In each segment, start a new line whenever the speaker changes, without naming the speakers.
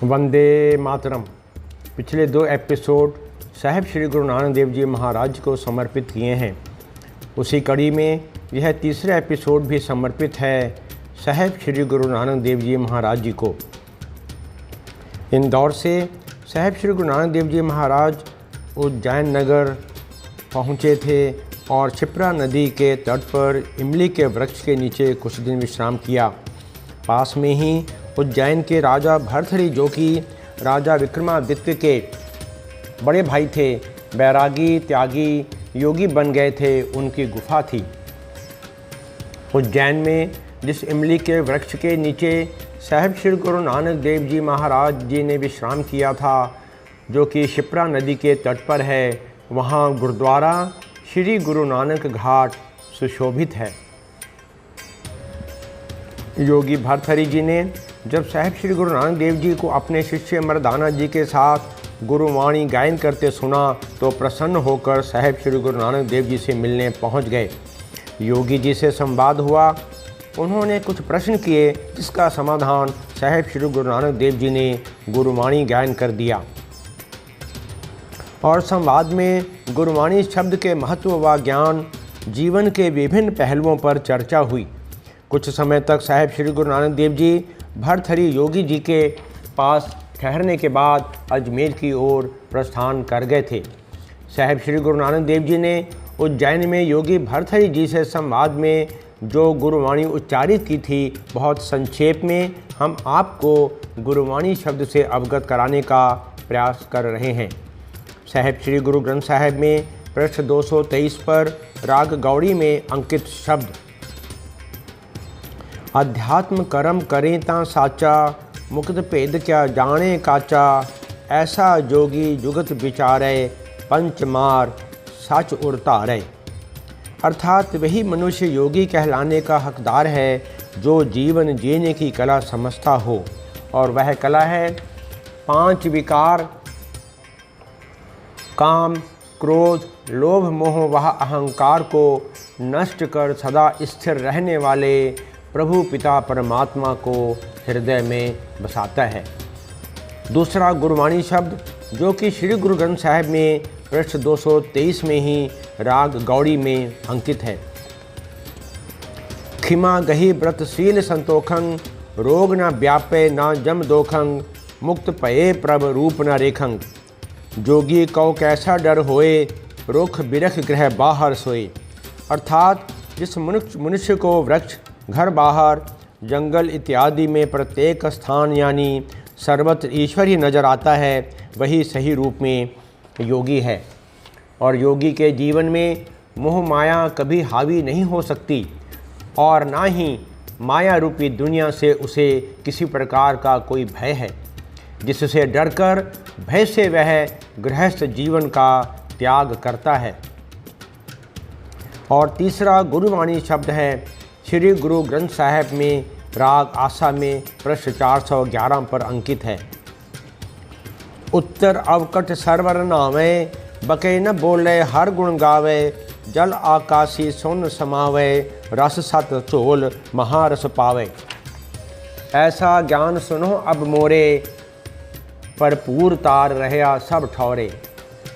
वंदे मातरम। पिछले 2 एपिसोड साहिब श्री गुरु नानक देव जी महाराज को समर्पित किए हैं। उसी कड़ी में यह तीसरा एपिसोड भी समर्पित है साहिब श्री गुरु नानक देव जी महाराज जी को। इंदौर से साहिब श्री गुरु नानक देव जी महाराज उज्जैन नगर पहुँचे थे और क्षिप्रा नदी के तट पर इमली के वृक्ष के नीचे कुछ दिन विश्राम किया। पास में ही उज्जैन के राजा भर्तृहरि, जो कि राजा विक्रमादित्य के बड़े भाई थे, बैरागी त्यागी योगी बन गए थे, उनकी गुफा थी। उज्जैन में जिस इमली के वृक्ष के नीचे साहिब श्री गुरु नानक देव जी महाराज जी ने विश्राम किया था, जो कि क्षिप्रा नदी के तट पर है, वहाँ गुरुद्वारा श्री गुरु नानक घाट सुशोभित है। योगी भर्तृहरि जी ने जब साहिब श्री गुरु नानक देव जी को अपने शिष्य मर्दाना जी के साथ गुरुवाणी गायन करते सुना तो प्रसन्न होकर साहिब श्री गुरु नानक देव जी से मिलने पहुंच गए। योगी जी से संवाद हुआ। उन्होंने कुछ प्रश्न किए, जिसका समाधान साहिब श्री गुरु नानक देव जी ने गुरुवाणी गायन कर दिया और संवाद में गुरुवाणी शब्द के महत्व व ज्ञान जीवन के विभिन्न पहलुओं पर चर्चा हुई। कुछ समय तक साहिब श्री गुरु नानक देव जी भर्तृहरि योगी जी के पास ठहरने के बाद अजमेर की ओर प्रस्थान कर गए थे। साहिब श्री गुरु नानक देव जी ने उज्जैन में योगी भर्तृहरि जी से संवाद में जो गुरुवाणी उच्चारित की थी, बहुत संक्षेप में हम आपको गुरुवाणी शब्द से अवगत कराने का प्रयास कर रहे हैं। साहिब श्री गुरु ग्रंथ साहिब में पृष्ठ 223 पर राग गौड़ी में अंकित शब्द अध्यात्म कर्म करें ता साचा, मुक्त भेद क्या जाने काचा, ऐसा जोगी जुगत विचारे, पंच मार सच उड़तारे। अर्थात वही मनुष्य योगी कहलाने का हकदार है जो जीवन जीने की कला समझता हो, और वह कला है 5 विकार काम, क्रोध, लोभ, मोह व अहंकार को नष्ट कर सदा स्थिर रहने वाले प्रभु पिता परमात्मा को हृदय में बसाता है। दूसरा गुरुवाणी शब्द, जो कि श्री गुरु ग्रंथ साहिब में पृष्ठ 223 में ही राग गौड़ी में अंकित है। खिमा गही व्रतशील संतोखंग, रोग न व्यापे न जम दोखंग, मुक्त पये प्रभ रूप न रेखंग। जोगी कौ कैसा डर होए, रुख बिरख गृह बाहर सोए। अर्थात जिस मनुष्य को वृक्ष, घर बाहर, जंगल इत्यादि में प्रत्येक स्थान यानी सर्वत्र ईश्वर ही नज़र आता है, वही सही रूप में योगी है। और योगी के जीवन में मोह माया कभी हावी नहीं हो सकती, और ना ही माया रूपी दुनिया से उसे किसी प्रकार का कोई भय है, जिससे डरकर भय से वह गृहस्थ जीवन का त्याग करता है। और तीसरा गुरुवाणी शब्द है श्री गुरु ग्रंथ साहिब में राग आसा में पृष्ठ 411 पर अंकित है। उत्तर अवकट सरवर नावे, बके न बोले हर गुण गावे, जल आकाशी सोन समावे, रस सत चोल महारस पावे। ऐसा ज्ञान सुनो अब मोरे, भरपूर तार रहया सब ठौरे।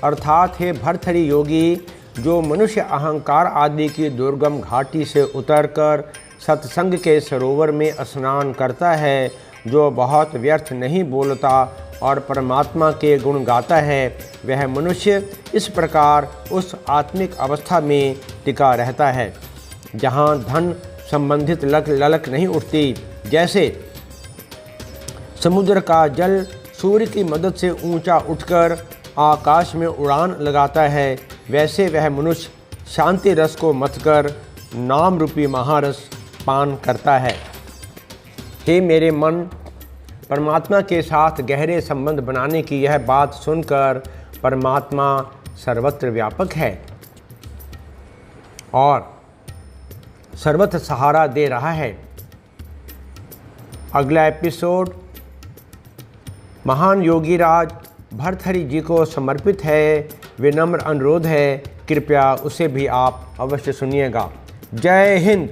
अर्थात हे भर्तृहरि योगी, जो मनुष्य अहंकार आदि की दुर्गम घाटी से उतरकर सत्संग के सरोवर में स्नान करता है, जो बहुत व्यर्थ नहीं बोलता और परमात्मा के गुण गाता है, वह मनुष्य इस प्रकार उस आत्मिक अवस्था में टिका रहता है जहाँ धन संबंधित ललक नहीं उठती। जैसे समुद्र का जल सूर्य की मदद से ऊंचा उठकर आकाश में उड़ान लगाता है, वैसे वह मनुष्य शांति रस को मथकर नाम रूपी महारस पान करता है। हे मेरे मन, परमात्मा के साथ गहरे संबंध बनाने की यह बात सुनकर परमात्मा सर्वत्र व्यापक है और सर्वत्र सहारा दे रहा है। अगला एपिसोड महान योगी राज भर्तृहरि जी को समर्पित है। विनम्र अनुरोध है, कृपया उसे भी आप अवश्य सुनिएगा। जय हिंद।